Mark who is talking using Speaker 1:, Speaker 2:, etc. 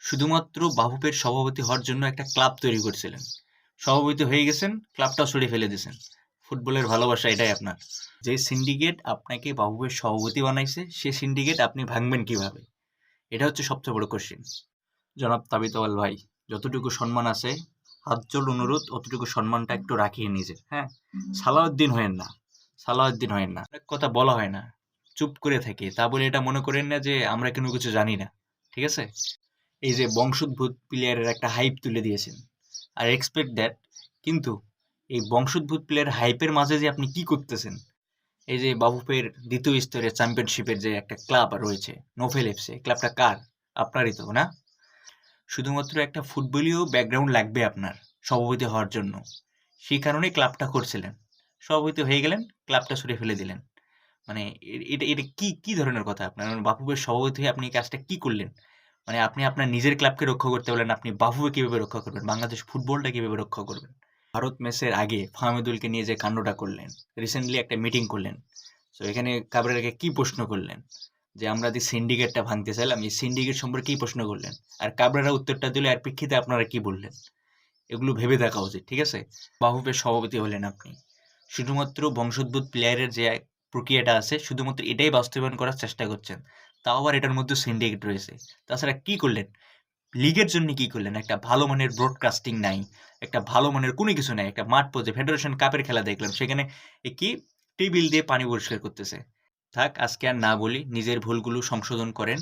Speaker 1: শুধুমাত্র বাফুফের সভাপতি হওয়ার জন্য একটা ক্লাব তৈরি করছিলেন। সভাপতি হয়ে গেছেন, ক্লাবটাও সরিয়ে ফেলে দিয়েছেন। ফুটবলের ভালোবাসা এটাই আপনার। যে সিন্ডিকেট আপনাকে বাফুফের সভাপতি বানাইছে, সে সিন্ডিকেট আপনি ভাঙবেন কিভাবে? এটা হচ্ছে সবচেয়ে বড় কোশ্চেন। জনাব তাবিতাওয়াল ভাই, যতটুকু সম্মান আছে, হাত জোড় অনুরোধ, অতটুকু সম্মানটা একটু রাখিয়ে নিজের। হ্যাঁ, সালাউদ্দিন হয়েন না, সালাউদ্দিন হয়েন না। অনেক কথা বলা হয় না, চুপ করে থাকে। তা বলে এটা মনে করেন না যে আমরা কোনো কিছু জানি না, ঠিক আছে? এই যে বংশোদ্ভূত প্লেয়ারের একটা হাইপ তুলে দিয়েছেন, আর এক্সপেক্ট দ্যাট, কিন্তু এই বংশোদ্ভূত প্লেয়ার হাইপের মাঝে যে আপনি কি করতেছেন? এই যে বাফুফের দ্বিতীয় স্তরের চ্যাম্পিয়নশিপের যে একটা ক্লাব রয়েছে, নোভেল এফসি, ক্লাবটা কার? আপনারই তো, না? শুধুমাত্র একটা ফুটবলীয় ব্যাকগ্রাউন্ড লাগবে আপনার সভাপতি হওয়ার জন্য। সেই কারণেই ক্লাবটা করছিলেন। সভাপতি হয়ে গেলেন, ক্লাবটা সরিয়ে ফেলে দিলেন। মানে এটা এটা কি কি ধরনের কথা আপনার? মানে বাফুফের সভাপতি হয়ে আপনি এই কাজটা কি করলেন? মানে আপনি আপনার নিজের ক্লাবকে রক্ষা করতে পারলেন, আপনি বাফুফে কিভাবে রক্ষা করবেন? বাংলাদেশ ফুটবলটা কিভাবে রক্ষা করবেন? ভারত ম্যাচের আগে ফাহমিদুলকে নিয়ে যে কাণ্ডটা করলেন, রিসেন্টলি একটা মিটিং করলেন। সো এখানে কাবরেরাকে কি প্রশ্ন করলেন? যে আমরা যে সিন্ডিকেটটা ভাঙতে চাইলাম, এই সিন্ডিকেট সম্পর্কে কি প্রশ্ন করলেন? আর কাবরেরা উত্তরটা দিলে এর প্রেক্ষিতে আপনারা কি বললেন? এগুলো ভেবে দেখা উচিত, ঠিক আছে? বাফুফের সভাপতি হলেন আপনি, শুধুমাত্র বংশোদ্ভূত প্লেয়ারের যে প্রক্রিয়াটা আছে, শুধুমাত্র এটাই বাস্তবায়ন করার চেষ্টা করছেন। তাও আবার এটার মধ্যে সিন্ডিকেট রয়েছে। তাছাড়া কি করলেন? লিগের জন্য কি করলেন? একটা ভালো মানের ব্রডকাস্টিং নাই, একটা ভালো মানের কোনো কিছু নাই। একটা মাঠ পর্যায়ে ফেডারেশন কাপের খেলা দেখলাম, সেখানে কি টেবিল দিয়ে পানি পরিষ্কার করতেছে। থাক, আজকে আর না বলি, নিজের ভুলগুলো সংশোধন করেন।